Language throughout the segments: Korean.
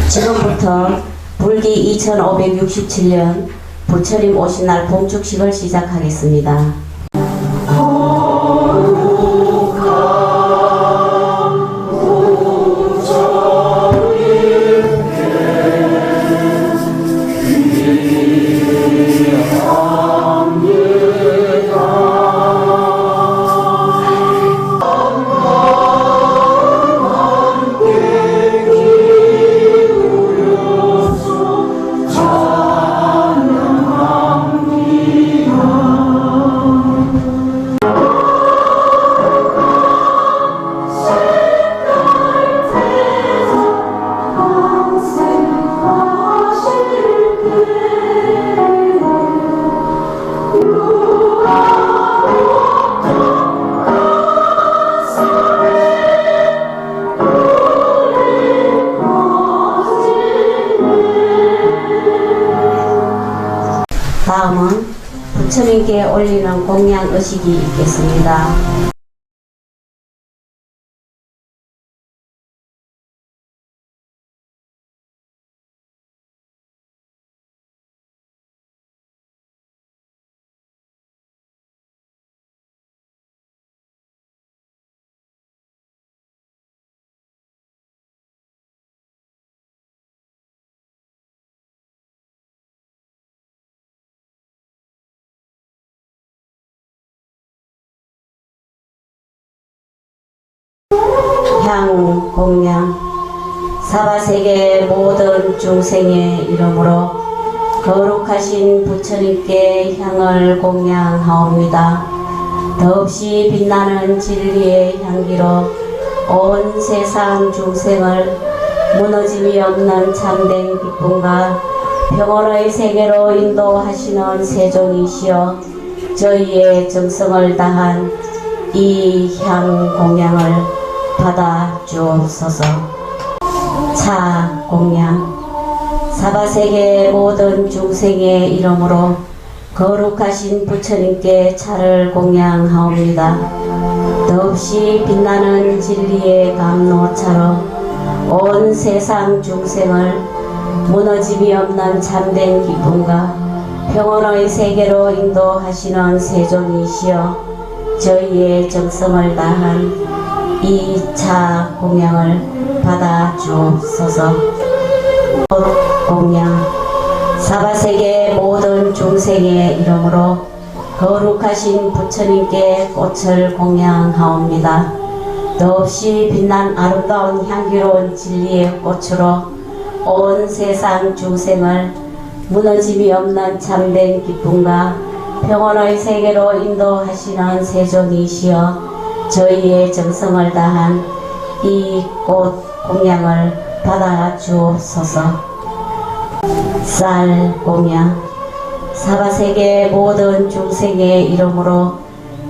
지금부터 불기 2567년 부처님 오신 날 봉축식을 시작하겠습니다. 다음은 부처님께 올리는 공양 의식이 있겠습니다. 향 공양 사바세계 모든 중생의 이름으로 거룩하신 부처님께 향을 공양하옵니다. 더없이 빛나는 진리의 향기로 온 세상 중생을 무너짐이 없는 참된 기쁨과 평온의 세계로 인도하시는 세존이시여 저희의 정성을 다한 이 향 공양을 받아 주옵소서. 차 공양 사바세계 모든 중생의 이름으로 거룩하신 부처님께 차를 공양하옵니다. 더없이 빛나는 진리의 감로차로 온 세상 중생을 무너짐이 없는 참된 기쁨과 평온의 세계로 인도하시는 세존이시여 저희의 정성을 다한 이 차 공양을 받아 주옵소서. 꽃 공양 사바세계 모든 중생의 이름으로 거룩하신 부처님께 꽃을 공양하옵니다. 더없이 빛난 아름다운 향기로운 진리의 꽃으로 온 세상 중생을 무너짐이 없는 참된 기쁨과 평온의 세계로 인도하시는 세존이시여 저희의 정성을 다한 이 꽃 공양을 받아 주옵소서. 쌀 공양 사바세계 모든 중생의 이름으로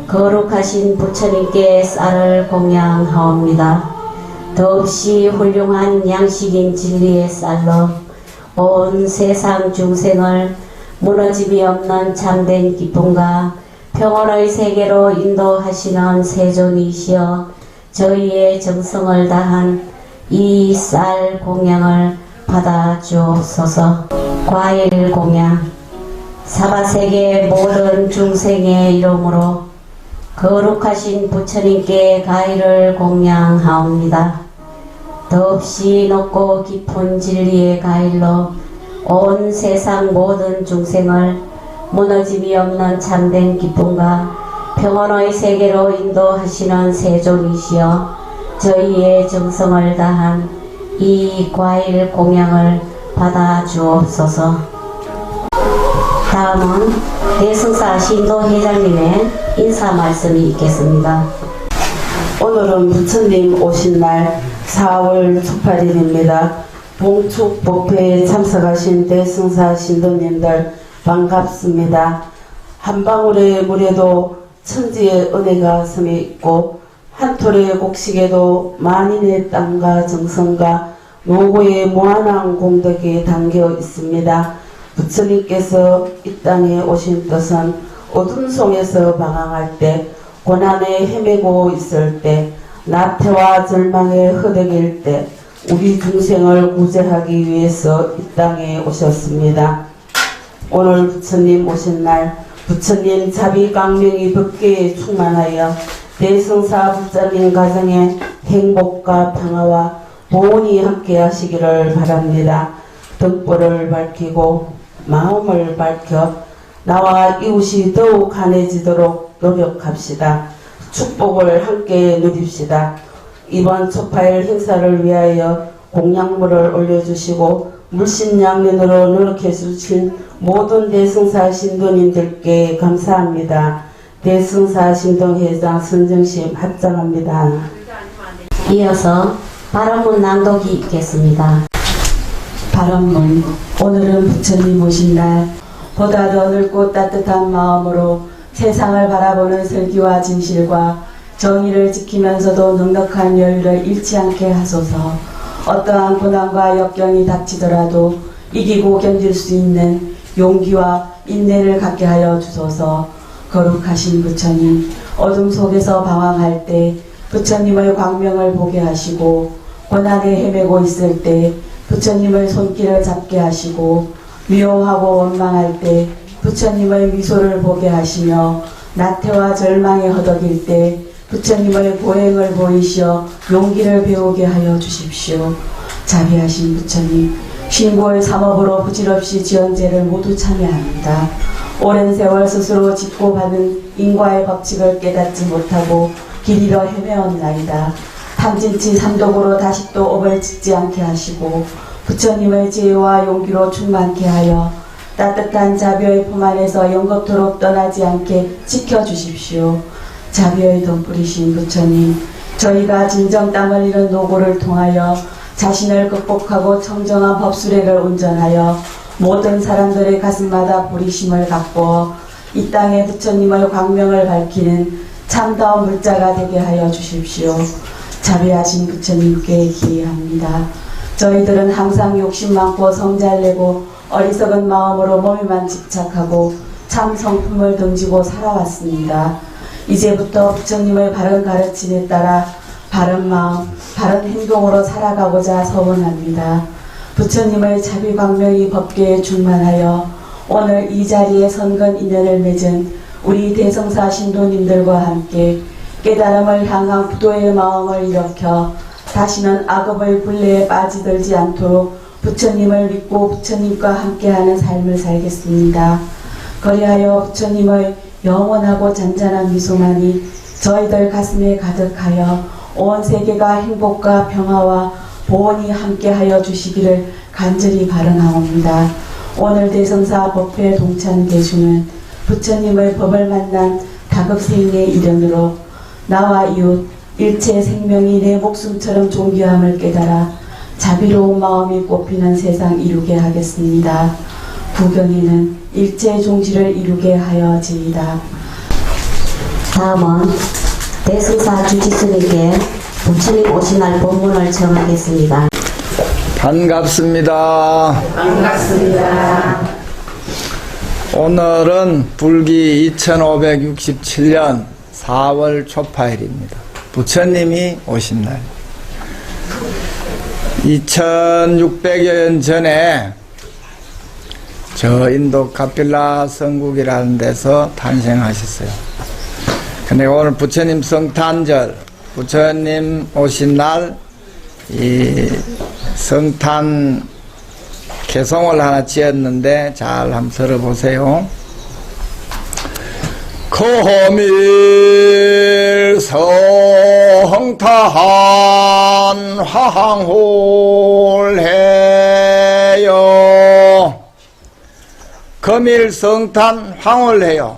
거룩하신 부처님께 쌀을 공양하옵니다. 더없이 훌륭한 양식인 진리의 쌀로 온 세상 중생을 무너짐이 없는 참된 기쁨과 평온의 세계로 인도하시는 세존이시여 저희의 정성을 다한 이 쌀 공양을 받아 주옵소서. 과일 공양 사바세계 모든 중생의 이름으로 거룩하신 부처님께 과일을 공양하옵니다. 더없이 높고 깊은 진리의 과일로 온 세상 모든 중생을 무너짐이 없는 참된 기쁨과 평온의 세계로 인도하시는 세존이시여 저희의 정성을 다한 이 과일 공양을 받아 주옵소서. 다음은 대승사 신도 회장님의 인사 말씀이 있겠습니다. 오늘은 부처님 오신 날 4월 18일입니다. 봉축 법회에 참석하신 대승사 신도님들 반갑습니다. 한 방울의 물에도 천지의 은혜가 섬에 있고 한 톨의 곡식에도 만인의 땀과 정성과 노고의 무한한 공덕이 담겨 있습니다. 부처님께서 이 땅에 오신 뜻은 어둠 속에서 방황할 때, 고난에 헤매고 있을 때, 나태와 절망에 허덕일 때, 우리 중생을 구제하기 위해서 이 땅에 오셨습니다. 오늘 부처님 오신 날 부처님 자비광명이 법계에 충만하여 대승사 부처님 가정에 행복과 평화와 보온이 함께 하시기를 바랍니다. 등불을 밝히고 마음을 밝혀 나와 이웃이 더욱 강해지도록 노력합시다. 축복을 함께 누립시다. 이번 초파일 행사를 위하여 공양물을 올려주시고 물신양면으로 노력해 주신 모든 대승사 신도님들께 감사합니다. 대승사 신동회장 선정심 합장합니다. 이어서 발언문 낭독이 있겠습니다. 발언문. 오늘은 부처님 오신 날 보다 더 넓고 따뜻한 마음으로 세상을 바라보는 슬기와 진실과 정의를 지키면서도 넉넉한 여유를 잃지 않게 하소서. 어떠한 고난과 역경이 닥치더라도 이기고 견딜 수 있는 용기와 인내를 갖게 하여 주소서. 거룩하신 부처님, 어둠 속에서 방황할 때 부처님의 광명을 보게 하시고, 고난에 헤매고 있을 때 부처님의 손길을 잡게 하시고, 미워하고 원망할 때 부처님의 미소를 보게 하시며, 나태와 절망에 허덕일 때 부처님의 보행을 보이시어 용기를 배우게 하여 주십시오. 자비하신 부처님, 신고의 삼업으로 부질없이 지은 죄를 모두 참여합니다. 오랜 세월 스스로 짓고 받은 인과의 법칙을 깨닫지 못하고 길 잃어 헤매었나이다. 탐진치 삼독으로 다시 또 업을 짓지 않게 하시고 부처님의 지혜와 용기로 충만케 하여 따뜻한 자비의 품 안에서 영겁토록 떠나지 않게 지켜주십시오. 자비의 덤불이신 부처님, 저희가 진정 땀을 잃은 노고를 통하여 자신을 극복하고 청정한 법수례를 운전하여 모든 사람들의 가슴마다 보리심을 갖고 이 땅에 부처님의 광명을 밝히는 참다운 물자가 되게 하여 주십시오. 자비하신 부처님께 기회합니다. 저희들은 항상 욕심 많고 성잘내고 어리석은 마음으로 몸에만 집착하고 참 성품을 던지고 살아왔습니다. 이제부터 부처님의 바른 가르침에 따라 바른 마음, 바른 행동으로 살아가고자 서원합니다. 부처님의 자비광명이 법계에 충만하여 오늘 이 자리에 선건 인연을 맺은 우리 대성사 신도님들과 함께 깨달음을 향한 부도의 마음을 일으켜 다시는 악업의 굴레에 빠지들지 않도록 부처님을 믿고 부처님과 함께하는 삶을 살겠습니다. 그리하여 부처님의 영원하고 잔잔한 미소만이 저희들 가슴에 가득하여 온 세계가 행복과 평화와 보온이 함께하여 주시기를 간절히 바라옵니다. 오늘 대성사 법회 동찬 대중은 부처님의 법을 만난 다급생의 일원으로 나와 이웃 일체 생명이 내 목숨처럼 존귀함을 깨달아 자비로운 마음이 꽃피는 세상 이루게 하겠습니다. 구경에는 일체 종지를 이루게 하여지이다. 다음은 대승사 주지스님께 부처님 오신 날 본문을 정하겠습니다. 반갑습니다. 반갑습니다. 오늘은 불기 2567년 4월 초파일입니다. 부처님이 오신 날. 2600여 년 전에 저 인도 카필라 성국이라는 데서 탄생하셨어요. 근데 오늘 부처님 성탄절, 부처님 오신 날 이 성탄 개송을 하나 지었는데 잘 한번 들어보세요. 거밀 성탄 황홀해요. 거밀 성탄 황홀해요.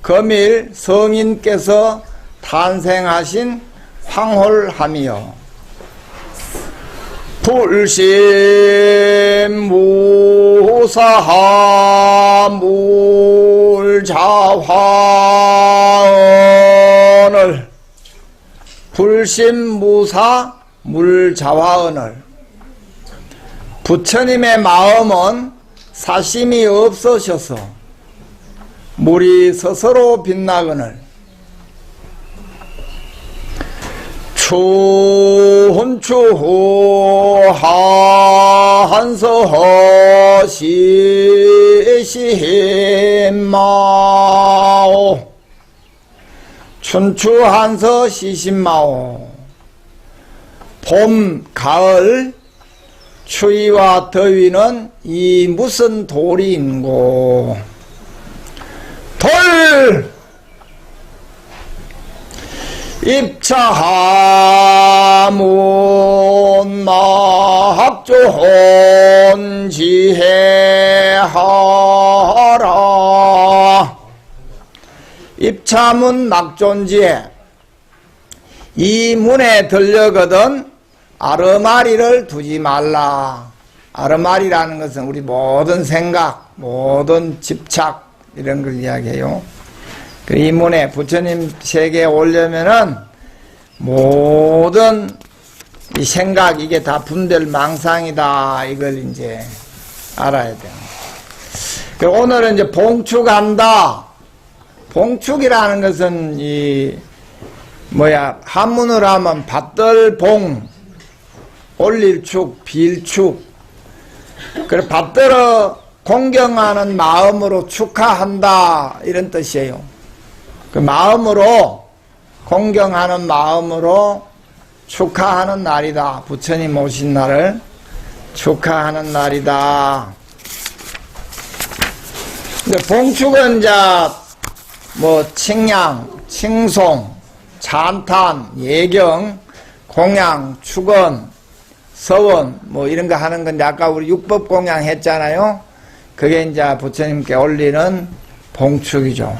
거밀 성인께서 탄생하신 황홀함이요. 불심 무사하 물자화언을 불심 무사 물자화언을 부처님의 마음은 사심이 없으셔서 물이 스스로 빛나거늘 춘추 한서 시신마오. 춘추 한서 시신마오. 봄, 가을, 추위와 더위는 이 무슨 돌이인고. 돌! 입차하문 막조혼 지혜하라. 입차문 막존지혜. 이 문에 들려거든 아르마리를 두지 말라. 아르마리라는 것은 우리 모든 생각, 모든 집착 이런 걸 이야기해요. 이 문에 부처님 세계에 오려면은 모든 이 생각 이게 다 분별망상이다 이걸 이제 알아야 돼요. 오늘은 이제 봉축한다. 봉축이라는 것은 이 한문으로 하면 받들봉, 올릴축, 빌축. 그래 받들어 공경하는 마음으로 축하한다 이런 뜻이에요. 그 마음으로 공경하는 마음으로 축하하는 날이다. 부처님 오신 날을 축하하는 날이다. 근데 봉축은 이제 칭양, 칭송, 찬탄, 예경, 공양, 축원, 서원 이런 거 하는 건데 아까 우리 육법 공양 했잖아요. 그게 이제 부처님께 올리는 봉축이죠.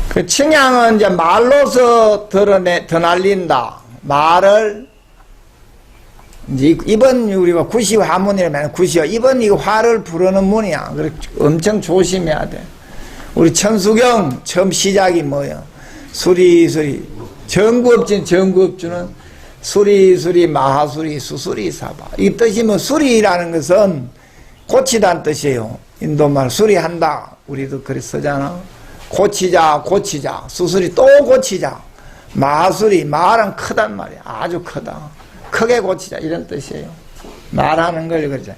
그 칭양은 이제 말로서 드날린다. 말을 이번 우리가 구시화문이라면 구시화 이번 이거 화를 부르는 문이야. 그래 엄청 조심해야 돼. 우리 천수경 처음 시작이 뭐예요? 수리수리 정구업주는 수리수리 마하수리 수수리 사바. 이 뜻이 수리라는 것은 고치다는 뜻이에요. 인도말 수리한다. 우리도 그래 쓰잖아. 고치자 수수리 또 고치자. 마하수리 말은 크단 말이야. 아주 크다. 크게 고치자 이런 뜻이에요. 말하는 걸 그러죠.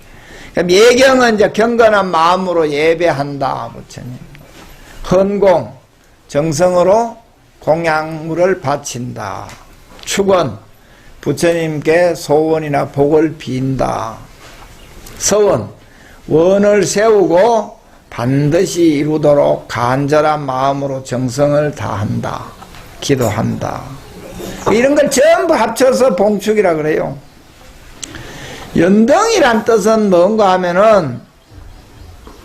그럼 예경은 이제 경건한 마음으로 예배한다. 부처님. 헌공 정성으로 공양물을 바친다. 축원 부처님께 소원이나 복을 빈다. 서원 원을 세우고 반드시 이루도록 간절한 마음으로 정성을 다한다. 기도한다. 이런 걸 전부 합쳐서 봉축이라 그래요. 연등이란 뜻은 뭔가 하면은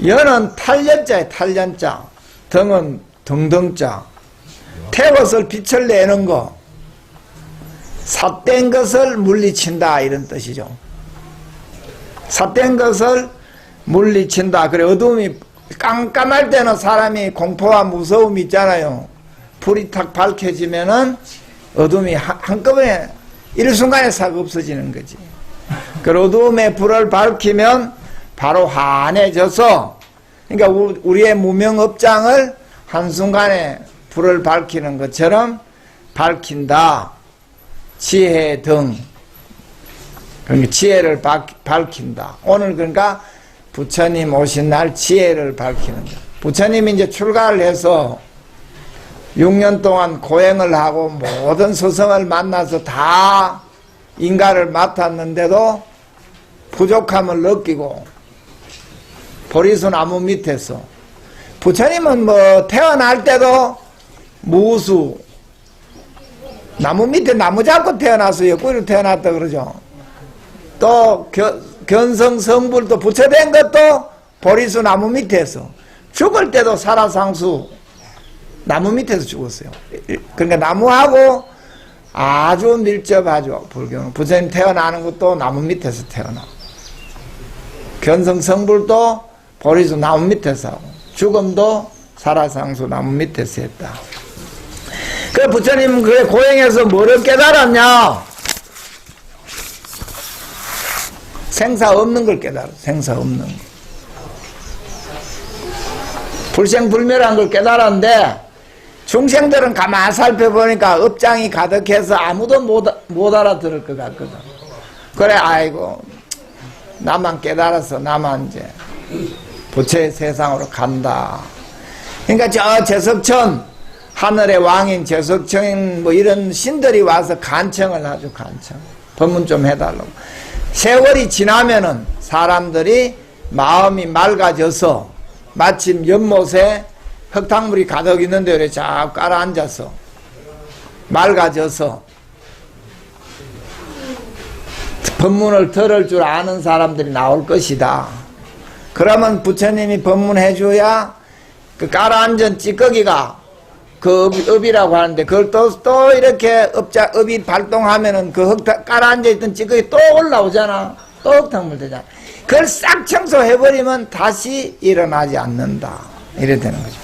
연은 탈연자예요. 탈연자. 등은 등등자. 태것을 빛을 내는 거. 삿된 것을 물리친다 이런 뜻이죠. 삿된 것을 물리친다. 그래 어둠이 깜깜할 때는 사람이 공포와 무서움이 있잖아요. 불이 탁 밝혀지면은 어둠이 한꺼번에 일순간에 싹 없어지는 거지. 그 어둠의 불을 밝히면 바로 환해져서 그러니까 우리의 무명업장을 한순간에 불을 밝히는 것처럼 밝힌다. 지혜 등 그러니까 지혜를 밝힌다. 오늘 그러니까 부처님 오신 날 지혜를 밝히는 거야. 부처님이 이제 출가를 해서 6년 동안 고행을 하고 모든 스승을 만나서 다 인가를 맡았는데도 부족함을 느끼고 보리수 나무 밑에서 부처님은 태어날 때도 무수 나무 밑에 나무 잡고 태어나서 옆구리로 태어났다 그러죠. 또 견성성불도 부처된 것도 보리수 나무 밑에서 죽을 때도 살아상수 나무 밑에서 죽었어요. 그러니까 나무하고 아주 밀접하죠. 불교는 부처님 태어나는 것도 나무 밑에서 태어나. 견성성불도 보리수 나무 밑에서 하고 죽음도 살아상수 나무 밑에서 했다. 그 부처님 그 고행에서 뭐를 깨달았냐? 생사 없는 걸 깨달아. 생사 없는 거. 불생불멸한 걸 깨달았는데 중생들은 가만 살펴보니까 업장이 가득해서 아무도 못 알아들을 것 같거든. 그래, 아이고, 나만 깨달아서 나만 이제 부처의 세상으로 간다. 그러니까 저 제석천, 하늘의 왕인 제석천 뭐 이런 신들이 와서 간청을 하죠, 간청. 법문 좀 해달라고. 세월이 지나면은 사람들이 마음이 맑아져서 마침 연못에 흙탕물이 가득 있는데 이렇게 쫙 깔아앉아서 맑아져서 법문을 들을 줄 아는 사람들이 나올 것이다. 그러면 부처님이 법문해줘야 그 깔아앉은 찌꺼기가 그 업이라고 하는데 그걸 또 이렇게 업이 발동하면은 그 깔아앉아있던 찌꺼기 또 올라오잖아. 또 흙탕물 되잖아. 그걸 싹 청소해버리면 다시 일어나지 않는다. 이래 되는 거죠.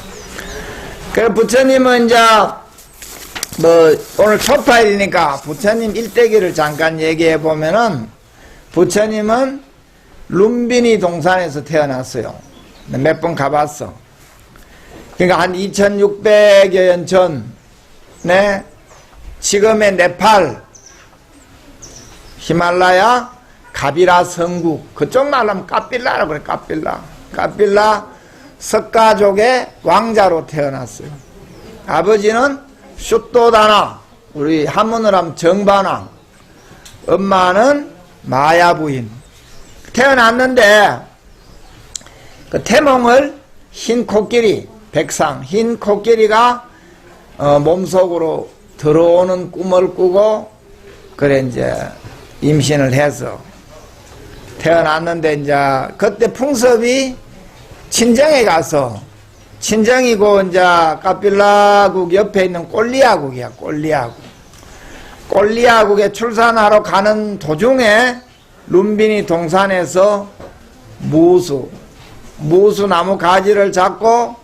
그래서 부처님은 이제 뭐 오늘 초파일이니까 부처님 일대기를 잠깐 얘기해 보면은 부처님은 룸비니 동산에서 태어났어요. 몇 번 가봤어. 그러니까 한 2600여 년 전에 지금의 네팔, 히말라야, 가비라 성국, 그쪽 말로 하면 까빌라라고 그래. 까빌라 석가족의 왕자로 태어났어요. 아버지는 슈또다나, 우리 한문으로 하면 정반왕, 엄마는 마야 부인. 태어났는데 그 태몽을 흰 코끼리, 백상, 흰 코끼리가 몸속으로 들어오는 꿈을 꾸고 그래 이제 임신을 해서 태어났는데 이제 그때 풍습이 친정에 가서 친정이고 이제 까빌라국 옆에 있는 꼴리아국이야. 꼴리아국에 출산하러 가는 도중에 룸비니 동산에서 무수 나무 가지를 잡고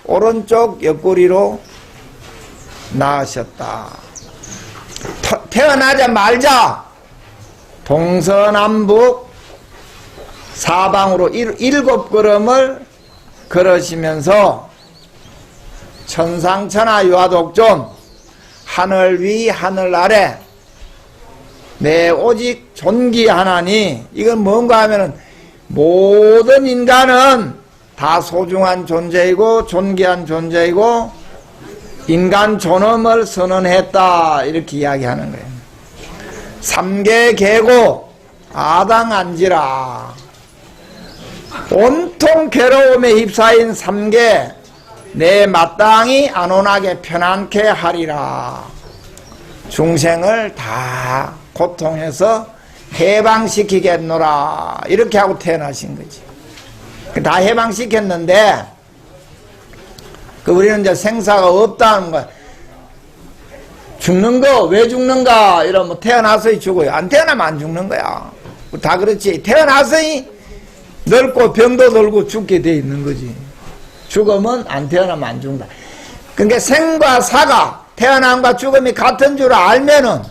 오른쪽 옆구리로 낳으셨다. 태어나자마자 동서남북 사방으로 7걸음을 걸으시면서 천상천하 유아독존, 하늘 위 하늘 아래 내 오직 존귀하나니, 이건 뭔가 하면은 모든 인간은 다 소중한 존재이고 존귀한 존재이고 인간 존엄을 선언했다, 이렇게 이야기하는 거예요. 삼계 계고 아당한지라, 온통 괴로움에 휩싸인 삼계 내 마땅히 안온하게 편안케 하리라. 중생을 다 고통해서 해방시키겠노라, 이렇게 하고 태어나신 거지. 다 해방시켰는데 우리는 이제 생사가 없다는 거야. 죽는 거 왜 죽는가 이러면 태어나서야 죽어요. 안 태어나면 안 죽는 거야. 다 그렇지. 태어나서야 늙고 병도 들고 죽게 돼 있는 거지. 죽으면 안 태어나면 안 죽는다. 그러니까 생과 사가, 태어남과 죽음이 같은 줄 알면은,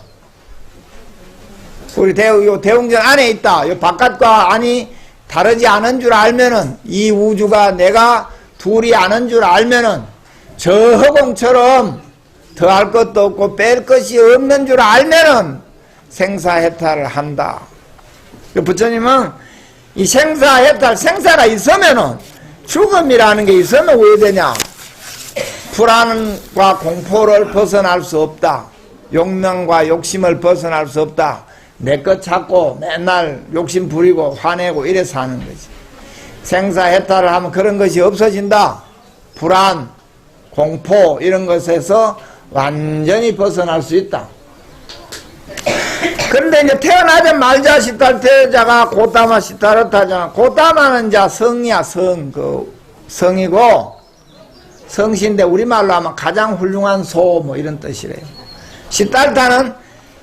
우리 대웅전 안에 있다, 요 바깥과 안이 다르지 않은 줄 알면은, 이 우주가 내가 둘이 아는 줄 알면은 저 허공처럼 더할 것도 없고 뺄 것이 없는 줄 알면은 생사해탈을 한다. 부처님은 이 생사해탈, 생사가 있으면은 죽음이라는 게 있으면 왜 되냐? 불안과 공포를 벗어날 수 없다. 욕망과 욕심을 벗어날 수 없다. 내 것 찾고 맨날 욕심 부리고 화내고 이래 사는 거지. 생사해탈을 하면 그런 것이 없어진다. 불안, 공포 이런 것에서 완전히 벗어날 수 있다. 그런데 이제 태어나자마자 시탈태자가 고타마 시타르타잖아. 고타마는 이제 성이야, 성이고 성신인데 우리말로 하면 가장 훌륭한 소 뭐 이런 뜻이래요. 시탈타는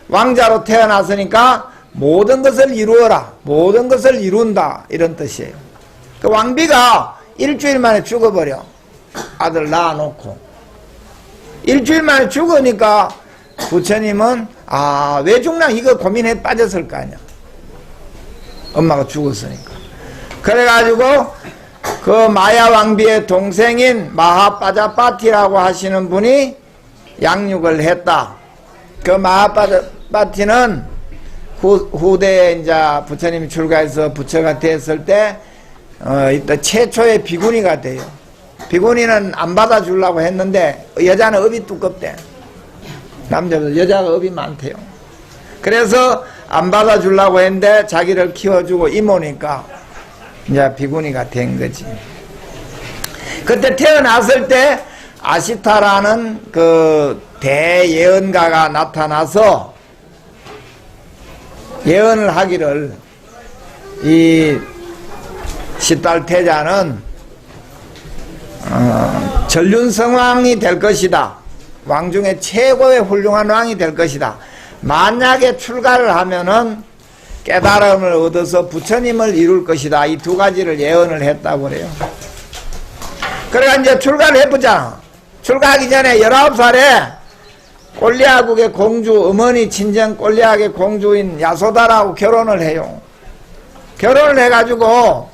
왕자로 태어났으니까 모든 것을 이루어라, 모든 것을 이룬다, 이런 뜻이에요. 그 왕비가 일주일 만에 죽어버려. 아들 낳아놓고 일주일 만에 죽으니까 부처님은 왜 죽나 이거 고민해 빠졌을 거 아니야. 엄마가 죽었으니까. 그래가지고 그 마야 왕비의 동생인 마하빠자빠티라고 하시는 분이 양육을 했다. 그 마하바티는 후대에 이제 부처님이 출가해서 부처가 됐을 때, 이때 최초의 비구니가 돼요. 비구니는 안 받아주려고 했는데, 여자는 업이 두껍대. 남자보다 여자가 업이 많대요. 그래서 안 받아주려고 했는데, 자기를 키워주고 이모니까, 이제 비구니가 된 거지. 그때 태어났을 때, 아시타라는 그 대예언가가 나타나서, 예언을 하기를 이 시달태자는 전륜성왕이 될 것이다. 왕 중에 최고의 훌륭한 왕이 될 것이다. 만약에 출가를 하면은 깨달음을 얻어서 부처님을 이룰 것이다. 이 두 가지를 예언을 했다고 그래요. 그러니까 이제 출가를 해보자. 출가하기 전에 19살에 꼴리아국의 공주, 어머니 친정 꼴리아국의 공주인 야소다라고 결혼을 해요. 결혼을 해가지고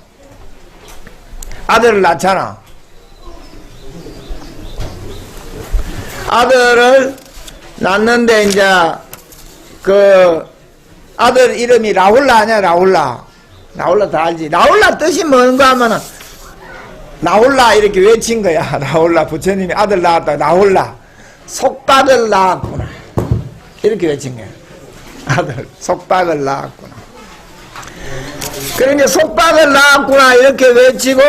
아들을 낳잖아. 아들을 낳는데 이제 그 아들 이름이 라훌라 아니야, 라훌라. 라훌라 다 알지. 라훌라 뜻이 뭔가 하면은 라훌라 이렇게 외친 거야. 라훌라 부처님이 아들 낳았다. 라훌라. 속박을 낳았구나. 이렇게 외친 거야. 아들, 속박을 낳았구나. 그러니까 속박을 낳았구나. 이렇게 외치고,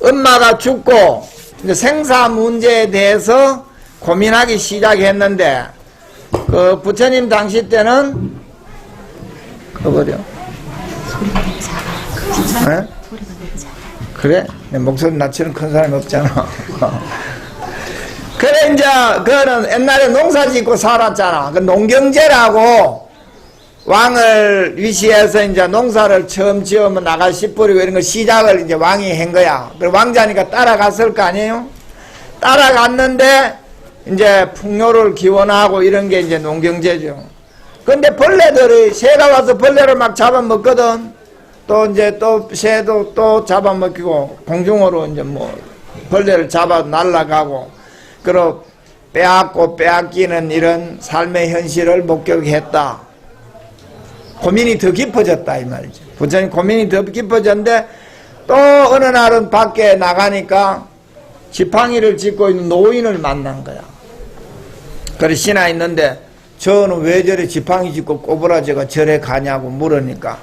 엄마가 죽고, 이제 생사 문제에 대해서 고민하기 시작했는데, 그 부처님 당시 때는, 그거요. 네? 그래? 내 목소리 나처럼 큰 사람이 없잖아. 그래, 이제, 그거는 옛날에 농사 짓고 살았잖아. 그 농경제라고 왕을 위시해서 이제 농사를 처음 지으면 나가 씨 뿌리고 이런 거 시작을 이제 왕이 한 거야. 그 왕자니까 따라갔을 거 아니에요? 따라갔는데, 이제 풍요를 기원하고 이런 게 이제 농경제죠. 근데 벌레들이, 새가 와서 벌레를 막 잡아먹거든. 또 이제 또 새도 또 잡아먹히고, 공중으로 이제 뭐, 벌레를 잡아 날아가고, 그리고 빼앗고 빼앗기는 이런 삶의 현실을 목격했다. 고민이 더 깊어졌다 이 말이죠. 부처님 고민이 더 깊어졌는데 또 어느 날은 밖에 나가니까 지팡이를 짚고 있는 노인을 만난 거야. 그래 신하 있는데 저는 왜 저래 지팡이 짚고 꼬부라져가 절에 가냐고 물으니까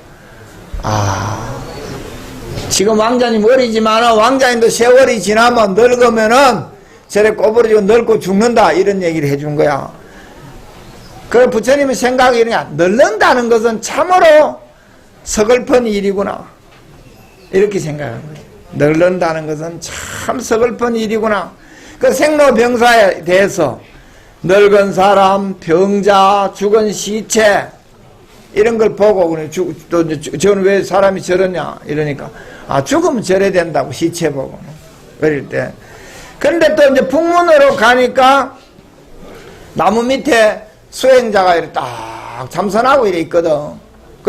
지금 왕자님 어리지만 왕자님도 세월이 지나면 늙으면은 저래 꼬부러지고 늙고 죽는다 이런 얘기를 해준 거야. 그래 부처님의 생각이 이러냐, 늙는다는 것은 참으로 서글픈 일이구나 이렇게 생각한 거예요. 늙는다는 것은 참 서글픈 일이구나. 그 생로병사에 대해서 늙은 사람, 병자, 죽은 시체 이런 걸 보고 그래. 또 저는 왜 사람이 저러냐 이러니까 죽으면 저래 된다고 시체 보고 그럴 때. 근데 또 이제 북문으로 가니까 나무 밑에 수행자가 이렇게 딱 참선하고 이래 있거든.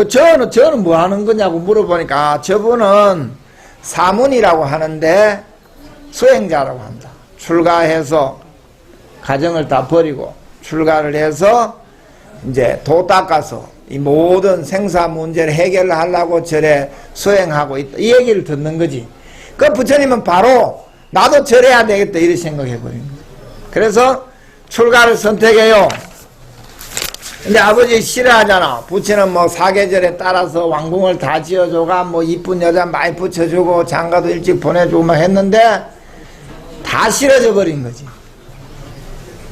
저는 뭐 하는 거냐고 물어보니까 저분은 사문이라고 하는데 수행자라고 한다. 출가해서 가정을 다 버리고 출가를 해서 이제 도 닦아서 이 모든 생사 문제를 해결하려고 절에 수행하고 있다. 이 얘기를 듣는 거지. 그 부처님은 바로 나도 절해야 되겠다 이렇게 생각해 버린 거예요. 그래서 출가를 선택해요. 근데 아버지 싫어하잖아. 부처는 뭐 사계절에 따라서 왕궁을 다 지어줘가 뭐 이쁜 여자 많이 붙여주고 장가도 일찍 보내주고 막 했는데 다 싫어져 버린 거지.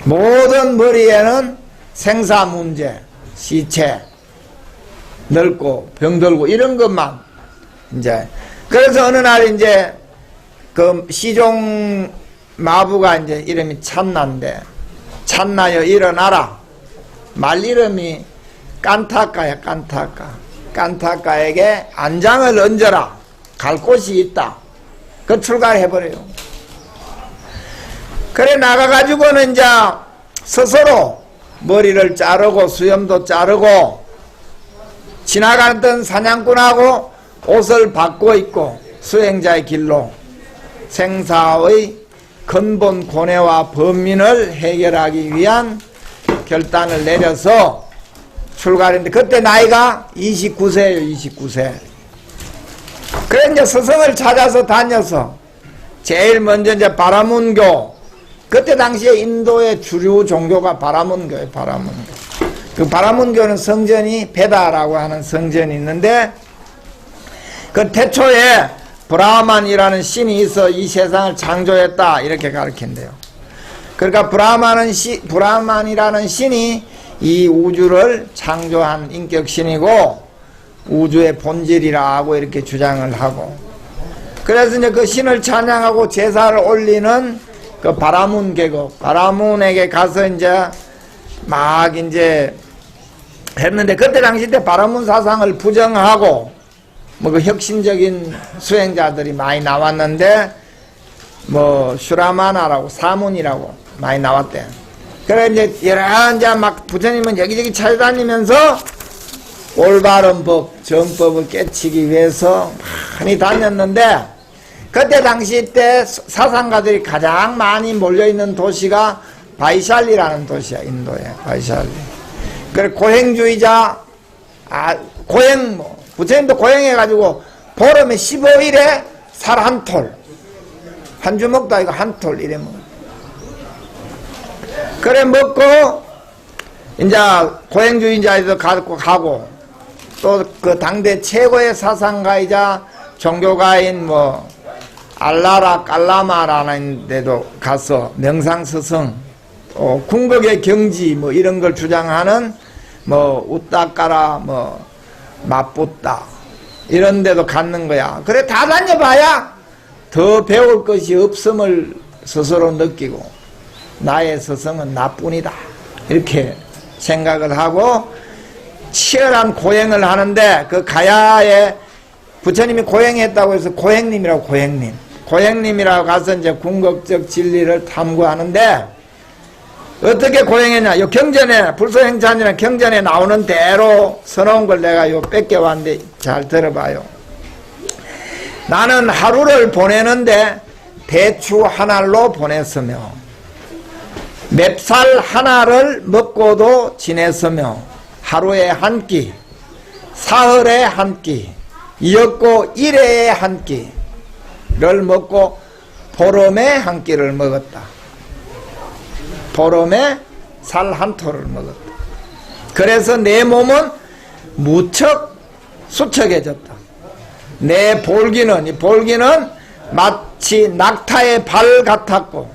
모든 머리에는 생사 문제, 시체, 늙고 병들고 이런 것만 이제. 그래서 어느 날 이제 그 시종 마부가 이제 이름이 찬나인데, 찬나여 일어나라. 말 이름이 깐타까야. 깐타까에게 안장을 얹어라. 갈 곳이 있다. 그 출가를 해버려요. 그래 나가가지고는 이제 스스로 머리를 자르고 수염도 자르고 지나가던 사냥꾼하고 옷을 바꿔 입고 수행자의 길로 생사의 근본 고뇌와 범민을 해결하기 위한 결단을 내려서 출가했는데 그때 나이가 29세예요. 29세. 그래 이제 스승을 찾아서 다녀서 제일 먼저 이제 바라문교, 그때 당시에 인도의 주류 종교가 바라문교예요. 바라문교. 그 바라문교는 성전이 베다라고 하는 성전이 있는데 그 태초에 브라만이라는 신이 있어 이 세상을 창조했다 이렇게 가르친대요. 그러니까 브라만이라는 신이 이 우주를 창조한 인격신이고 우주의 본질이라고 이렇게 주장을 하고, 그래서 이제 그 신을 찬양하고 제사를 올리는 그 바라문 계곡, 바라문에게 가서 이제 막 이제 했는데, 그때 당시 때 바라문 사상을 부정하고 뭐 그 혁신적인 수행자들이 많이 나왔는데, 뭐 슈라마나라고 사문이라고 많이 나왔대. 그래 이제 여러 이제 막 부처님은 여기저기 찾아다니면서 올바른 법, 정법을 깨치기 위해서 많이 다녔는데, 그때 당시 때 사상가들이 가장 많이 몰려있는 도시가 바이샬리라는 도시야. 인도에 바이샬리. 그래 고행주의자, 부처님도 고행해가지고 보름에 15일에 살 한 톨, 한 주먹도 아니고 한 톨 이래 먹어. 그래 먹고 이제 고행주의자에도 가고 또 그 당대 최고의 사상가이자 종교가인 뭐 알라라 깔라마라는 데도 가서 명상스승, 궁극의 경지 뭐 이런 걸 주장하는 뭐 우따까라 뭐 맞붙다 이런 데도 갖는 거야. 그래 다 다녀봐야 더 배울 것이 없음을 스스로 느끼고 나의 스승은 나뿐이다 이렇게 생각을 하고 치열한 고행을 하는데, 그 가야에 부처님이 고행했다고 해서 고행님이라고, 고행님이라고 가서 이제 궁극적 진리를 탐구하는데, 어떻게 고행했냐? 요 경전에, 불소행찬이라는 경전에 나오는 대로 써놓은 걸 내가 요 뺏겨왔는데 잘 들어봐요. 나는 하루를 보내는데 대추 한 알로 보냈으며 맵살 하나를 먹고도 지냈으며 하루에 한 끼, 사흘에 한 끼, 이었고 일회에 한 끼를 먹고 보름에 한 끼를 먹었다. 보름에 살 한 톨을 먹었다. 그래서 내 몸은 무척 수척해졌다. 내 볼기는, 이 볼기는 마치 낙타의 발 같았고,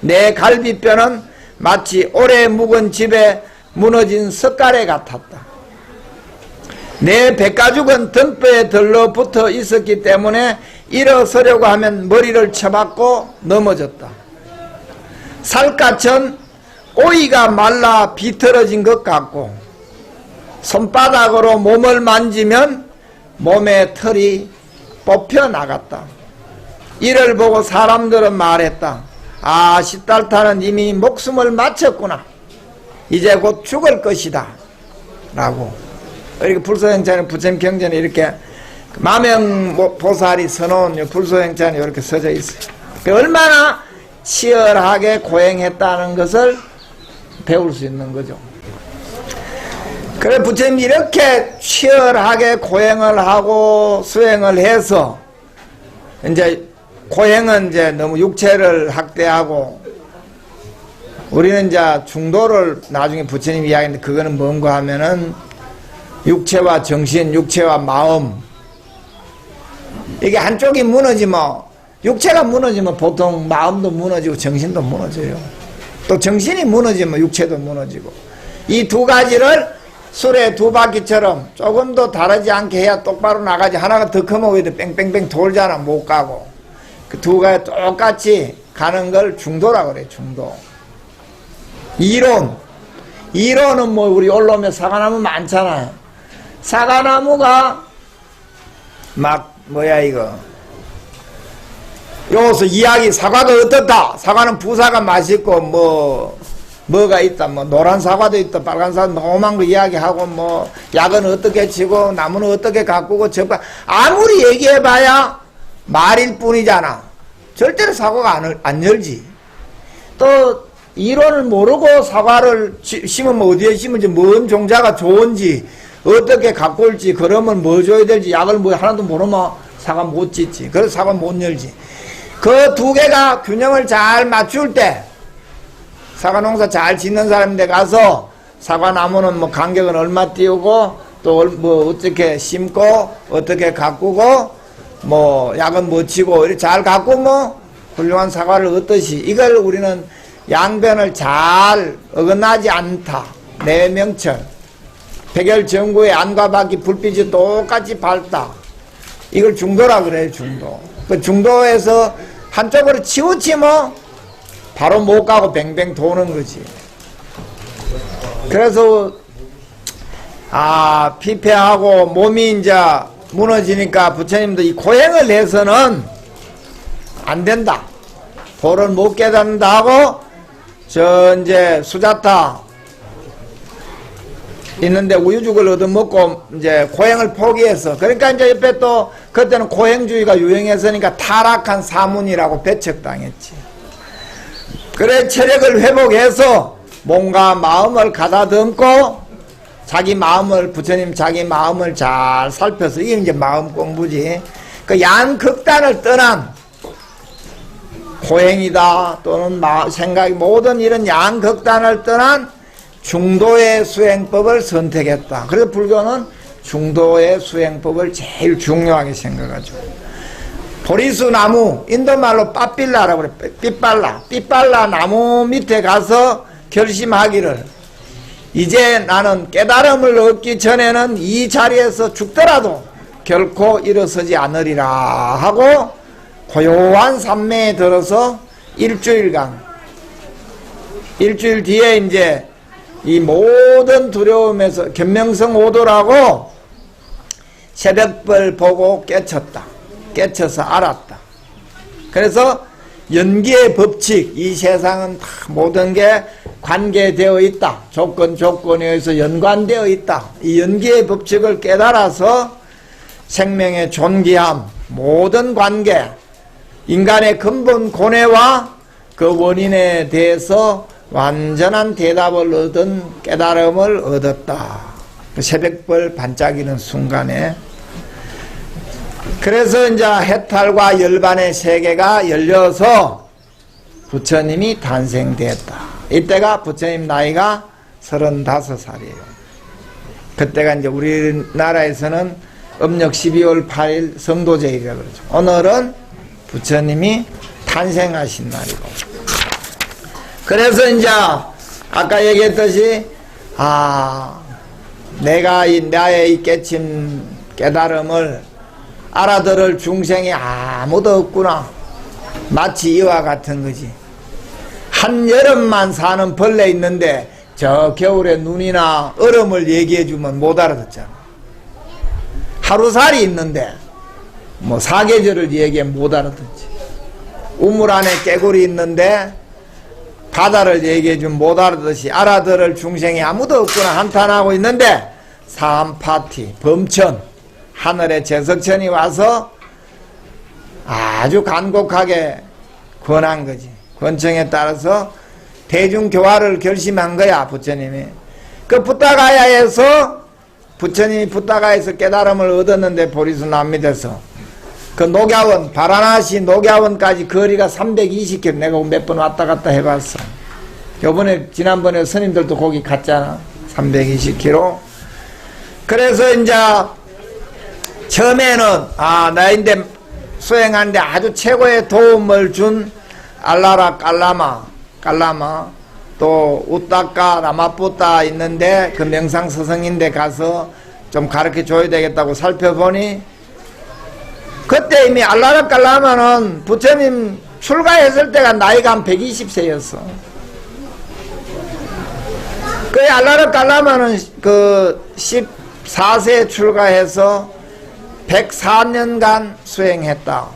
내 갈비뼈는 마치 오래 묵은 집에 무너진 석가래 같았다. 내 백가죽은 등뼈에 들러붙어 있었기 때문에 일어서려고 하면 머리를 쳐박고 넘어졌다. 살갗은 오이가 말라 비틀어진 것 같고, 손바닥으로 몸을 만지면 몸의 털이 뽑혀 나갔다. 이를 보고 사람들은 말했다. 아, 시달타는 이미 목숨을 마쳤구나. 이제 곧 죽을 것이다 라고. 이렇게 불소행찬의 부처님 경전에 이렇게 마명보살이 써놓은 불소행찬이 이렇게 써져 있어요. 얼마나 치열하게 고행했다는 것을 배울 수 있는 거죠. 그래 부처님이 이렇게 치열하게 고행을 하고 수행을 해서, 이제 고행은 이제 너무 육체를 학대하고, 우리는 이제 중도를 나중에 부처님 이야기했는데, 그거는 뭔가 하면은 육체와 정신, 육체와 마음, 이게 한쪽이 무너지면, 육체가 무너지면 보통 마음도 무너지고 정신도 무너져요. 또 정신이 무너지면 육체도 무너지고, 이 두 가지를 술의 두 바퀴처럼 조금도 다르지 않게 해야 똑바로 나가지. 하나가 더 크면 오히려 뺑뺑뺑 돌잖아, 못 가고. 그 두 가지 똑같이 가는 걸 중도라고 그래. 중도. 이론은 뭐 우리 올라오면 사과나무 많잖아요. 사과나무가 막 뭐야 이거, 여기서 이야기, 사과가 어떻다, 사과는 부사가 맛있고 뭐가 있다, 뭐 노란 사과도 있다, 빨간 사과, 노만 거 이야기하고, 뭐 약은 어떻게 치고 나무는 어떻게 가꾸고, 아무리 얘기해봐야 말일 뿐이잖아. 절대로 사과가 안 열지. 또 이론을 모르고 사과를 심으면 어디에 심은지, 뭔 종자가 좋은지, 어떻게 가꿀지, 그러면 뭐 줘야 될지, 약을 뭐 하나도 모르면 사과 못 짓지. 그래서 사과 못 열지. 그 두 개가 균형을 잘 맞출 때, 사과 농사 잘 짓는 사람인데 가서 사과 나무는 뭐 간격은 얼마 띄우고, 또 뭐 어떻게 심고, 어떻게 가꾸고, 뭐 약은 뭐 치고, 이렇게 잘 가꾸면 훌륭한 사과를 얻듯이, 이걸 우리는 양변을 잘 어긋나지 않다. 내명철. 백열전구의 안과 밖이 불빛이 똑같이 밝다. 이걸 중도라 그래요, 중도. 그 중도에서 한쪽으로 치우치면 바로 못 가고 뱅뱅 도는 거지. 그래서, 피폐하고 몸이 이제 무너지니까 부처님도 이 고행을 해서는 안 된다. 도를 못 깨닫는다 하고, 이제 수자타 있는데 우유죽을 얻어먹고 이제 고행을 포기해서, 그러니까 이제 옆에 또 그때는 고행주의가 유행했으니까 타락한 사문이라고 배척당했지. 그래 체력을 회복해서 몸과 마음을 가다듬고 자기 마음을, 부처님 자기 마음을 잘 살펴서, 이게 이제 마음 공부지. 그 양극단을 떠난 고행이다 또는 생각이, 모든 이런 양극단을 떠난 중도의 수행법을 선택했다. 그래서 불교는 중도의 수행법을 제일 중요하게 생각하죠. 보리수 나무, 인도말로 빠빌라라고 그래. 삐빨라 나무 밑에 가서 결심하기를, 이제 나는 깨달음을 얻기 전에는 이 자리에서 죽더라도 결코 일어서지 않으리라 하고 고요한 산매에 들어서 일주일간, 일주일 뒤에 이제 이 모든 두려움에서 견명성 오도라고 새벽별 보고 깨쳤다. 깨쳐서 알았다. 그래서 연기의 법칙, 이 세상은 다 모든 게 관계되어 있다. 조건에 의해서 연관되어 있다. 이 연기의 법칙을 깨달아서 생명의 존귀함, 모든 관계, 인간의 근본 고뇌와 그 원인에 대해서 완전한 대답을 얻은 깨달음을 얻었다. 그 새벽별 반짝이는 순간에. 그래서 이제 해탈과 열반의 세계가 열려서 부처님이 탄생됐다. 이때가 부처님 나이가 35살이에요. 그때가 이제 우리나라에서는 음력 12월 8일 성도제일이라고 그러죠. 오늘은 부처님이 탄생하신 날이고. 그래서 이제 아까 얘기했듯이 내가 나의 이 깨친 깨달음을 알아들을 중생이 아무도 없구나. 마치 이와 같은 거지. 한여름만 사는 벌레 있는데 저 겨울에 눈이나 얼음을 얘기해주면 못 알아듣잖아. 하루살이 있는데 뭐 사계절을 얘기하면 못 알아듣지. 우물 안에 깨구리 있는데 바다를 얘기해주면 못 알아듣지. 알아들을 중생이 아무도 없구나 한탄하고 있는데 사암파티, 범천, 하늘의 제석천이 와서 아주 간곡하게 권한 거지. 권청에 따라서 대중교화를 결심한 거야, 부처님이. 그 붓다가야에서 부처님이 붓다가에서 깨달음을 얻었는데, 보리수 남밑에서 그 녹야원, 바라나시 녹야원까지 거리가 320km. 내가 몇 번 왔다 갔다 해봤어. 요번에 지난번에 스님들도 거기 갔잖아. 320km. 그래서 이제 처음에는 나인데 수행하는데 아주 최고의 도움을 준 알라라 깔라마 또 우따까 라마뿌따 있는데 그 명상 스승인데 가서 좀 가르쳐 줘야 되겠다고 살펴보니 그때 이미 알라라 깔라마는 부처님 출가했을 때가 나이가 한 120세였어. 그 알라라 깔라마는 그 14세에 출가해서 104년간 수행했다.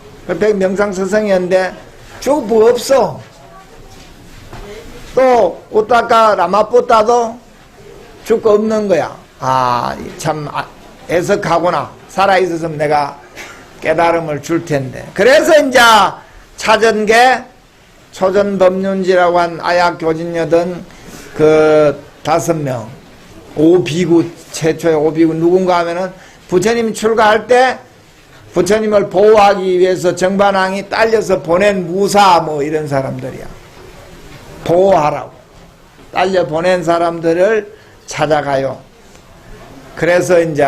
명상 스승이었는데 죽부 없어. 또 우따까 라마뿌따도 죽고 없는 거야. 참 애석하구나. 살아있었으면 내가 깨달음을 줄 텐데. 그래서 이제 찾은 게 초전법륜지라고 한 아약교진여든 그 5명, 오비구, 최초의 오비구 누군가 하면은 부처님이 출가할 때 부처님을 보호하기 위해서 정반왕이 딸려서 보낸 무사 뭐 이런 사람들이야. 보호하라고 딸려 보낸 사람들을 찾아가요. 그래서 이제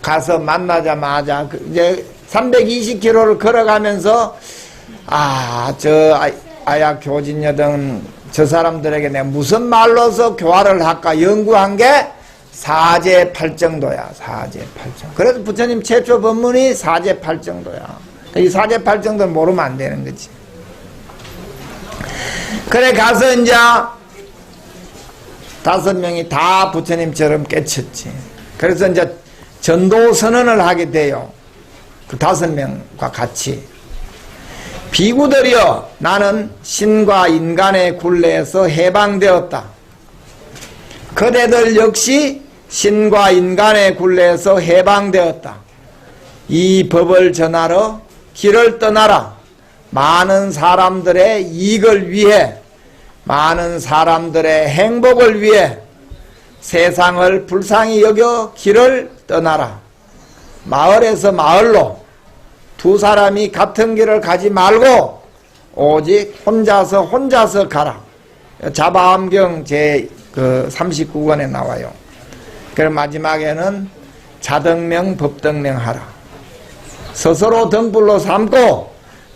가서 만나자마자 이제 320km를 걸어가면서 저 아약 교진여등 저 사람들에게 내가 무슨 말로서 교화를 할까 연구한 게 사제팔정도야. 사제팔정. 그래서 부처님 최초 법문이 사제팔정도야. 이 사제팔정도는 모르면 안 되는 거지. 그래 가서 이제 5명이 다 부처님처럼 깨쳤지. 그래서 이제 전도 선언을 하게 돼요. 그 5명과 같이. 비구들이여, 나는 신과 인간의 굴레에서 해방되었다. 그대들 역시 신과 인간의 굴레에서 해방되었다. 이 법을 전하러 길을 떠나라. 많은 사람들의 이익을 위해, 많은 사람들의 행복을 위해 세상을 불쌍히 여겨 길을 떠나라. 마을에서 마을로 두 사람이 같은 길을 가지 말고 오직 혼자서 가라. 자바암경 제 39권에 나와요. 그럼 마지막에는 자등명 법등명 하라. 스스로 등불로 삼고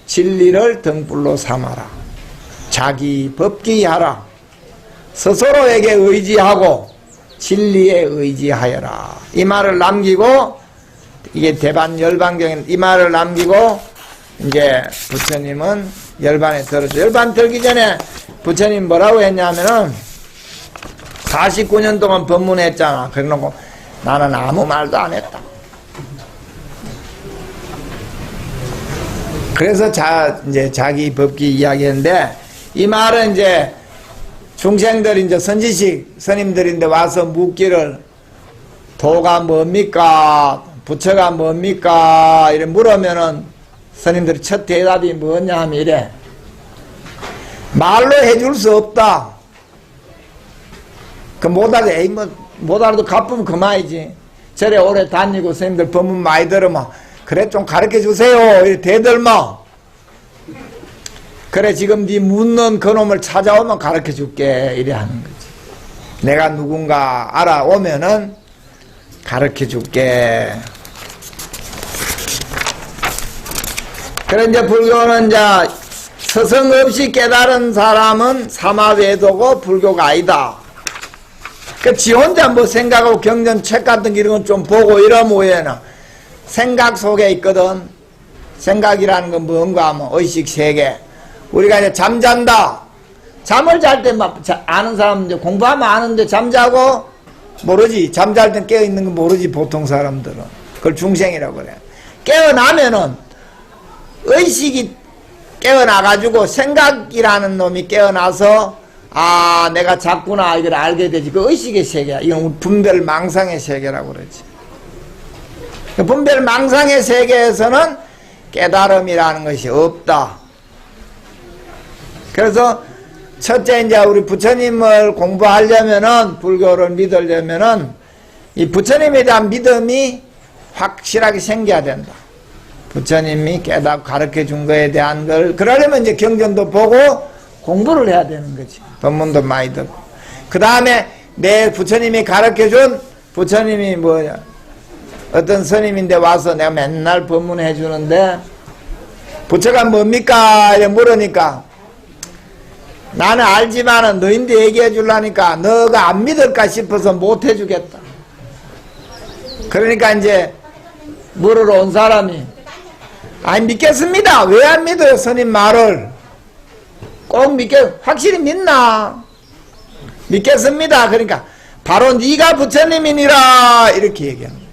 진리를 등불로 삼아라. 자기 법기하라. 스스로에게 의지하고 진리에 의지하여라. 이 말을 남기고, 이게 대반 열반경인 이 말을 남기고 이제 부처님은 열반에 들었죠. 열반 들기 전에 부처님 뭐라고 했냐면은 49년 동안 법문했잖아. 그래놓고 나는 아무 말도 안 했다. 그래서 이제 자기 법기 이야기했는데, 이 말은 이제 중생들 이제 선지식 스님들인데 와서 묻기를 도가 뭡니까? 부처가 뭡니까? 이래 물으면은 스님들이 첫 대답이 뭐냐 하면 이래. 말로 해줄 수 없다. 그 못 알아도 가쁘면 그만이지. 절에 오래 다니고 스님들 법문 많이 들으면 그래 좀 가르쳐 주세요. 이래 대들면 그래 지금 네 묻는 그놈을 찾아오면 가르쳐 줄게. 이래 하는 거지. 내가 누군가 알아오면은 가르쳐 줄게. 그래 이제 불교는 이제 스승 없이 깨달은 사람은 사마외도고 불교가 아니다. 그 지 혼자 뭐 생각하고 경전 책 같은 거 이런 건 좀 보고 이러면 오해나. 생각 속에 있거든. 생각이라는 건 뭔가 하면 의식 세계. 우리가 이제 잠잔다. 잠을 잘 때 막 아는 사람 이제 공부하면 아는데 잠자고 모르지. 잠잘 땐 깨어있는 거 모르지 보통 사람들은. 그걸 중생이라고 그래. 깨어나면은 의식이 깨어나가지고 생각이라는 놈이 깨어나서 내가 잤구나 이걸 알게 되지. 그 의식의 세계야. 이건 분별망상의 세계라고 그러지. 그 분별망상의 세계에서는 깨달음이라는 것이 없다. 그래서 첫째 이제 우리 부처님을 공부하려면은 불교를 믿으려면은 이 부처님에 대한 믿음이 확실하게 생겨야 된다. 부처님이 깨닫고 가르쳐 준 거에 대한 걸 그러려면 이제 경전도 보고 공부를 해야 되는 거지. 법문도 많이 듣고. 그 다음에 내 부처님이 가르쳐 준 부처님이 뭐냐 어떤 스님인데 와서 내가 맨날 법문해 주는데 부처가 뭡니까? 이래 물으니까 나는 알지만은 너인데 얘기해 주려니까 너가 안 믿을까 싶어서 못 해주겠다. 그러니까 이제 물으러 온 사람이 아니 믿겠습니다. 왜 안 믿어요 스님 말을? 꼭 확실히 믿나? 믿겠습니다. 그러니까 바로 네가 부처님이니라 이렇게 얘기합니다.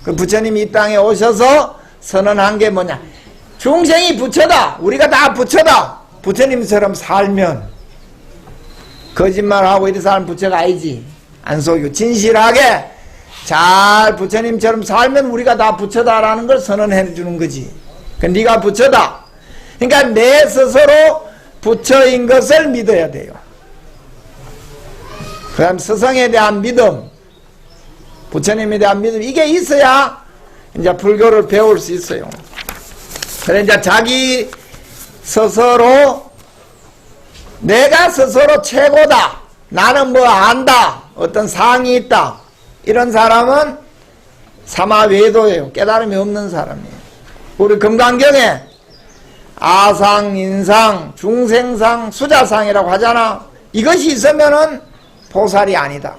그 부처님이 이 땅에 오셔서 선언한 게 뭐냐? 중생이 부처다. 우리가 다 부처다. 부처님처럼 살면 거짓말하고 이런 사람 부처가 아니지. 안 속이고 진실하게 잘 부처님처럼 살면 우리가 다 부처다라는 걸 선언해 주는 거지. 그 네가 부처다. 그러니까 내 스스로 부처인 것을 믿어야 돼요. 그 다음 스승에 대한 믿음, 부처님에 대한 믿음, 이게 있어야 이제 불교를 배울 수 있어요. 그래 이제 자기 스스로 내가 스스로 최고다, 나는 뭐 안다, 어떤 사항이 있다, 이런 사람은 사마외도예요. 깨달음이 없는 사람이에요. 우리 금강경에 아상, 인상, 중생상, 수자상이라고 하잖아. 이것이 있으면은 보살이 아니다.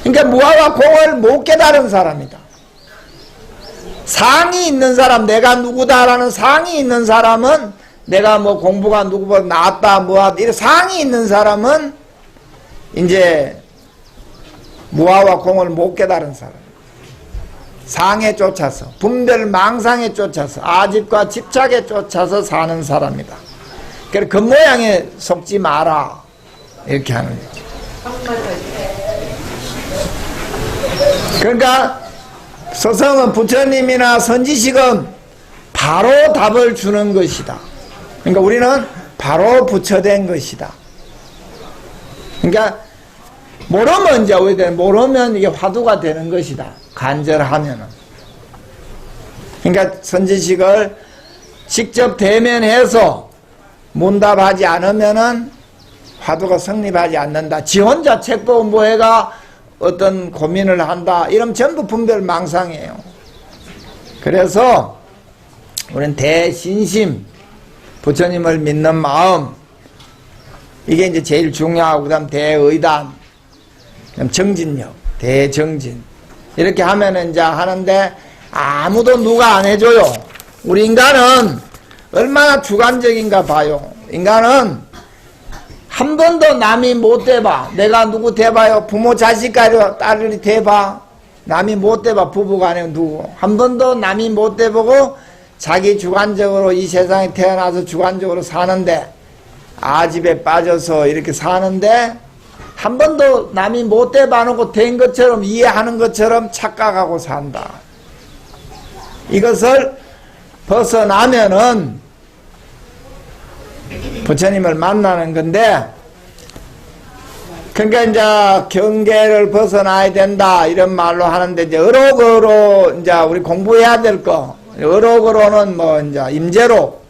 그러니까 무아와 공을 못 깨달은 사람이다. 상이 있는 사람, 내가 누구다라는 상이 있는 사람은, 내가 뭐 공부가 누구보다 낫다, 뭐하다, 이런 상이 있는 사람은 이제 무아와 공을 못 깨달은 사람. 상에 쫓아서, 분별 망상에 쫓아서, 아집과 집착에 쫓아서 사는 사람이다. 그래서 겉모양에 속지 마라, 이렇게 하는 거죠. 그러니까 스승은, 부처님이나 선지식은 바로 답을 주는 것이다. 그러니까 우리는 바로 부처된 것이다. 그러니까 모르면 이제 왜 돼? 모르면 이게 화두가 되는 것이다. 간절하면은. 그러니까 선지식을 직접 대면해서 문답하지 않으면은 화두가 성립하지 않는다. 지 혼자 책 보고 뭐해가 어떤 고민을 한다, 이러면 전부 분별망상이에요. 그래서 우리는 대신심, 부처님을 믿는 마음, 이게 이제 제일 중요하고, 그 다음 대의단, 그다음 정진력, 대정진, 이렇게 하면은 이제 하는데 아무도 누가 안 해줘요. 우리 인간은 얼마나 주관적인가 봐요. 인간은 한 번도 남이 못 대봐. 내가 누구 대봐요? 부모 자식까지 딸이 대봐. 남이 못 대봐. 부부간에 누구. 한 번도 남이 못 대보고 자기 주관적으로 이 세상에 태어나서 주관적으로 사는데, 아집에 빠져서 이렇게 사는데 한 번도 남이 못 대봐놓고 된 것처럼, 이해하는 것처럼 착각하고 산다. 이것을 벗어나면은 부처님을 만나는 건데, 그러니까 이제 경계를 벗어나야 된다, 이런 말로 하는데, 이제 어록으로 이제 우리 공부해야 될 거, 어록으로는 뭐 이제 임재록,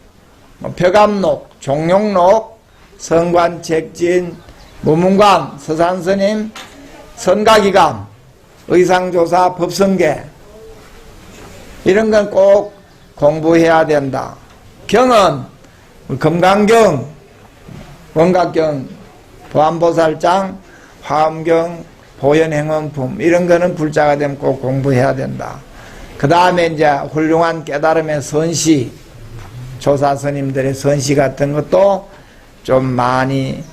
뭐 벽암록, 종용록, 성관책진, 무문감, 서산스님, 선가기감, 의상조사, 법성계, 이런 건 꼭 공부해야 된다. 경은 금강경, 원각경, 보안보살장, 화엄경, 보현행원품, 이런 거는 불자가 되면 꼭 공부해야 된다. 그 다음에 이제 훌륭한 깨달음의 선시, 조사스님들의 선시 같은 것도 좀 많이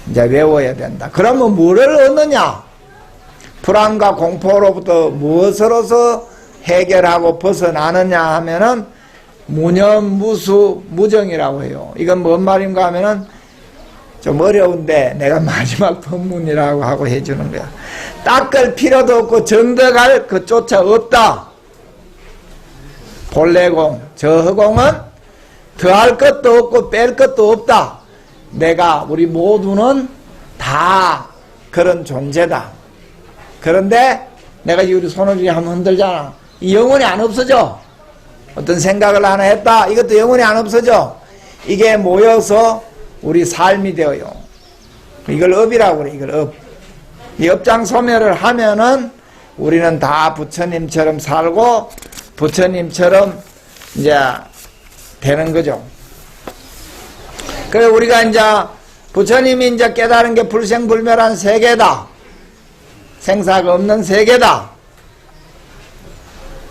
이제 외워야 된다. 그러면 뭐를 얻느냐? 불안과 공포로부터 무엇으로서 해결하고 벗어나느냐 하면은 무념무수 무정이라고 해요. 이건 뭔 말인가 하면은 좀 어려운데 내가 마지막 법문이라고 하고 해주는 거야. 닦을 필요도 없고 정덕할 그조차 없다. 본래공, 저허공은 더할 것도 없고 뺄 것도 없다. 내가, 우리 모두는 다 그런 존재다. 그런데 내가 우리 손을 이렇게 한번 흔들잖아. 이 영혼이 안 없어져. 어떤 생각을 하나 했다. 이것도 영혼이 안 없어져. 이게 모여서 우리 삶이 되어요. 이걸 업이라고 그래. 이걸 업. 이 업장소멸을 하면은 우리는 다 부처님처럼 살고 부처님처럼 이제 되는 거죠. 그래 우리가 이제 부처님이 이제 깨달은 게 불생불멸한 세계다. 생사가 없는 세계다.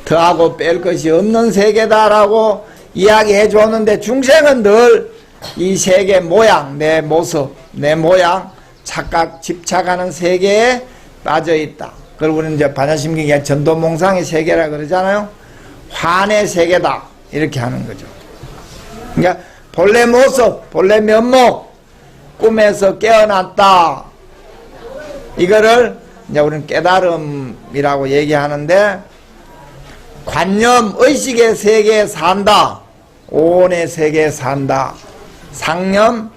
더하고 뺄 것이 없는 세계다라고 이야기해 줬는데, 중생은 늘 이 세계 모양, 내 모습, 내 모양, 착각, 집착하는 세계에 빠져 있다. 그걸 우리는 이제 반야심경의 전도몽상의 세계라 그러잖아요. 환의 세계다. 이렇게 하는 거죠. 그러니까 본래 모습, 본래 면목, 꿈에서 깨어났다. 이거를 이제 우리는 깨달음이라고 얘기하는데, 관념, 의식의 세계에 산다. 오온의 세계에 산다. 상념,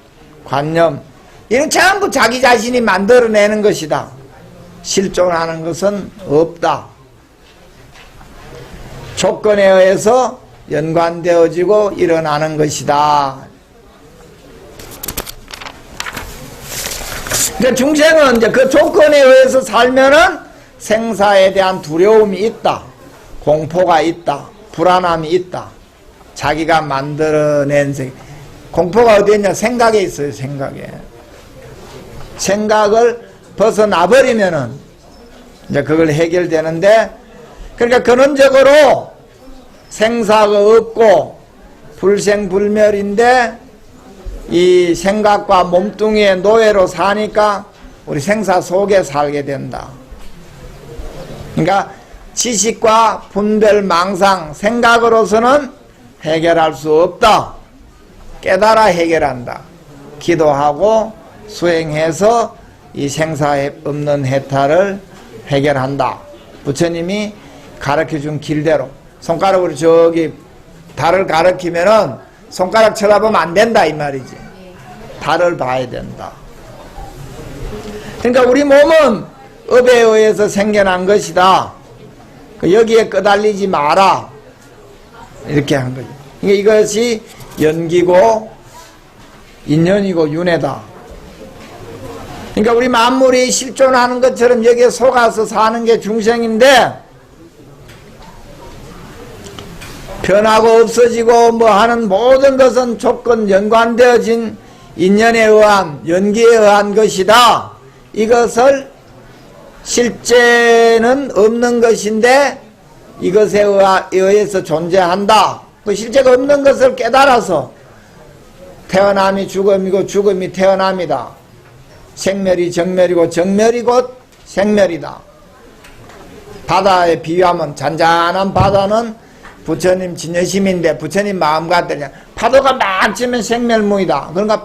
관념, 이런 전부 자기 자신이 만들어내는 것이다. 실존하는 것은 없다. 조건에 의해서 연관되어지고 일어나는 것이다. 그러니까 중생은 이제 그 조건에 의해서 살면은 생사에 대한 두려움이 있다. 공포가 있다. 불안함이 있다. 자기가 만들어낸 세계. 공포가 어디 있냐? 생각에 있어요. 생각에. 생각을 벗어나버리면은 이제 그걸 해결되는데, 그러니까 근원적으로 생사가 없고 불생불멸인데 이 생각과 몸뚱이의 노예로 사니까 우리 생사 속에 살게 된다. 그러니까 지식과 분별, 망상, 생각으로서는 해결할 수 없다. 깨달아 해결한다. 기도하고 수행해서 이 생사에 없는 해탈을 해결한다. 부처님이 가르쳐준 길대로. 손가락으로 저기 달을 가르치면은 손가락 쳐다보면 안 된다 이 말이지. 달을 봐야 된다. 그러니까 우리 몸은 업에 의해서 생겨난 것이다. 여기에 끄달리지 마라. 이렇게 한 거죠. 그러니까 이것이 연기고 인연이고 윤회다. 그러니까 우리 만물이 실존하는 것처럼 여기에 속아서 사는 게 중생인데, 변하고 없어지고 뭐 하는 모든 것은 조건 연관되어진 인연에 의한, 연기에 의한 것이다. 이것을 실제는 없는 것인데 이것에 의해서 존재한다. 그 실제가 없는 것을 깨달아서 태어남이 죽음이고 죽음이 태어남이다. 생멸이 정멸이고 정멸이 곧 생멸이다. 바다에 비유하면 잔잔한 바다는 부처님 진여심인데 부처님 마음 같으냐. 파도가 막 치면 생멸무이다. 그러니까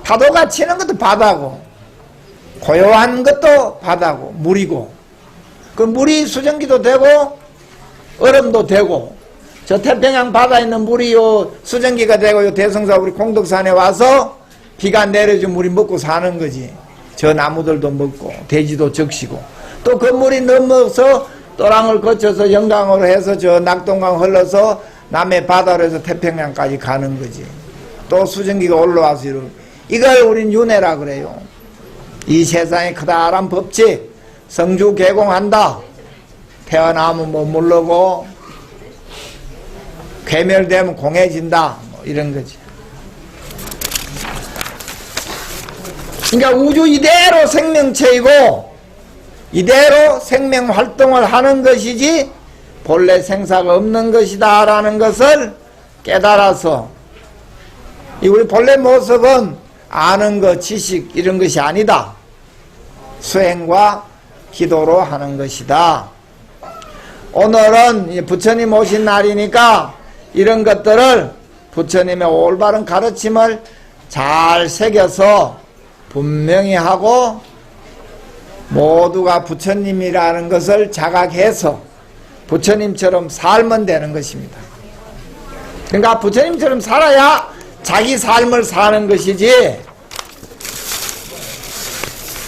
파도가 치는 것도 바다고, 고요한 것도 바다고, 물이고, 그 물이 수증기도 되고 얼음도 되고, 저 태평양 바다에 있는 물이 요 수증기가 되고 요 대성사 우리 공덕산에 와서 비가 내려주면 우리 먹고 사는 거지. 저 나무들도 먹고 돼지도 적시고, 또 그 물이 넘어서 또랑을 거쳐서 영강으로 해서 저 낙동강 흘러서 남해 바다로 해서 태평양까지 가는 거지. 또 수증기가 올라와서 이걸 우린 윤회라 그래요. 이 세상의 커다란 법칙, 성주 개공한다. 태어나면 뭐 물르고 괴멸되면 공해진다. 뭐 이런 거지. 그러니까 우주 이대로 생명체이고 이대로 생명활동을 하는 것이지 본래 생사가 없는 것이다 라는 것을 깨달아서, 이 우리 본래 모습은 아는 것, 지식 이런 것이 아니다. 수행과 기도로 하는 것이다. 오늘은 부처님 오신 날이니까 이런 것들을 부처님의 올바른 가르침을 잘 새겨서 분명히 하고 모두가 부처님이라는 것을 자각해서 부처님처럼 살면 되는 것입니다. 그러니까 부처님처럼 살아야 자기 삶을 사는 것이지,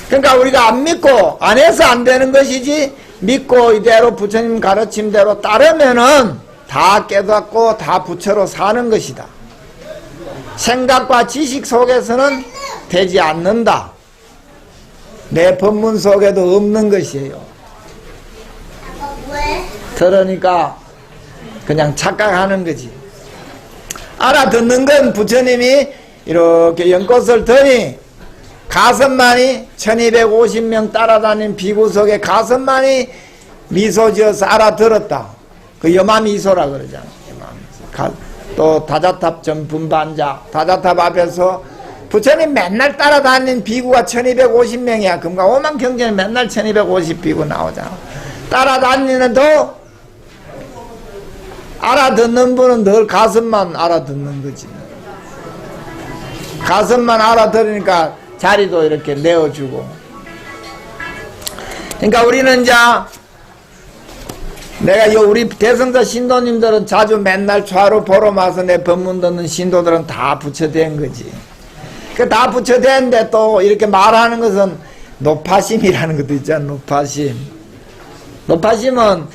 그러니까 우리가 안 믿고 안 해서 안 되는 것이지, 믿고 이대로 부처님 가르침대로 따르면은 다 깨닫고 다 부처로 사는 것이다. 생각과 지식 속에서는 되지 않는다. 내 법문 속에도 없는 것이에요. 들으니까 그냥 착각하는 거지. 알아듣는 건 부처님이 이렇게 연꽃을 드니 가슴만이 1250명 따라다닌 비구 속에 가슴만이 미소 지어서 알아들었다. 그 여마미소라 그러잖아. 또 다자탑 전분반자, 다자탑 앞에서 부처님 맨날 따라다닌 비구가 1250명이야. 금가 5만 경전에 맨날 1250 비구 나오잖아. 따라다니는도 알아듣는 분은 늘 가슴만 알아듣는 거지. 가슴만 알아들으니까 자리도 이렇게 내어주고. 그러니까 우리는 이제 내가 우리 대성사 신도님들은 자주 맨날 좌로 보러 와서 내 법문 듣는 신도들은 다 부처된 거지. 그 다 부처된데 또 이렇게 말하는 것은 노파심이라는 것도 있잖아. 노파심. 노파심은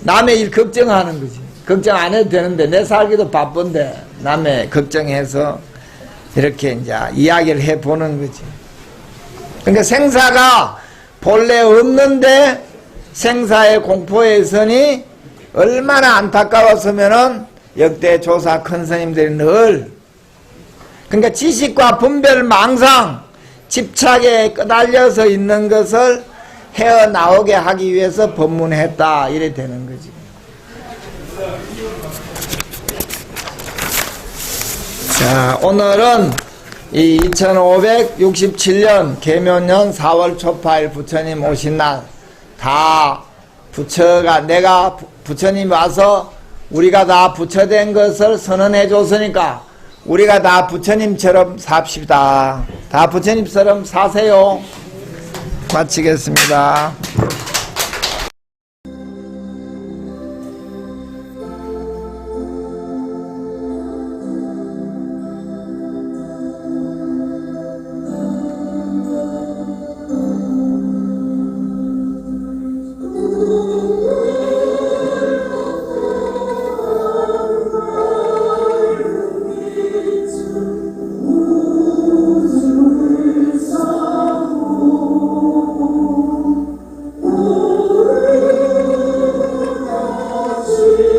남의 일 걱정하는 거지. 걱정 안 해도 되는데 내 살기도 바쁜데 남의 걱정해서 이렇게 이제 이야기를 해보는 거지. 그러니까 생사가 본래 없는데 생사의 공포에 있으니 얼마나 안타까웠으면은 역대 조사 큰 스님들이 늘 그러니까 지식과 분별 망상 집착에 끄달려서 있는 것을 헤어나오게 하기 위해서 법문했다 이래 되는 거지. 자, 오늘은 이 2567년 계묘년 4월 초파일 부처님 오신 날 다 부처가 내가 부처님 와서 우리가 다 부처된 것을 선언해 줬으니까 우리가 다 부처님처럼 삽시다. 다 부처님처럼 사세요. 마치겠습니다. Jesus.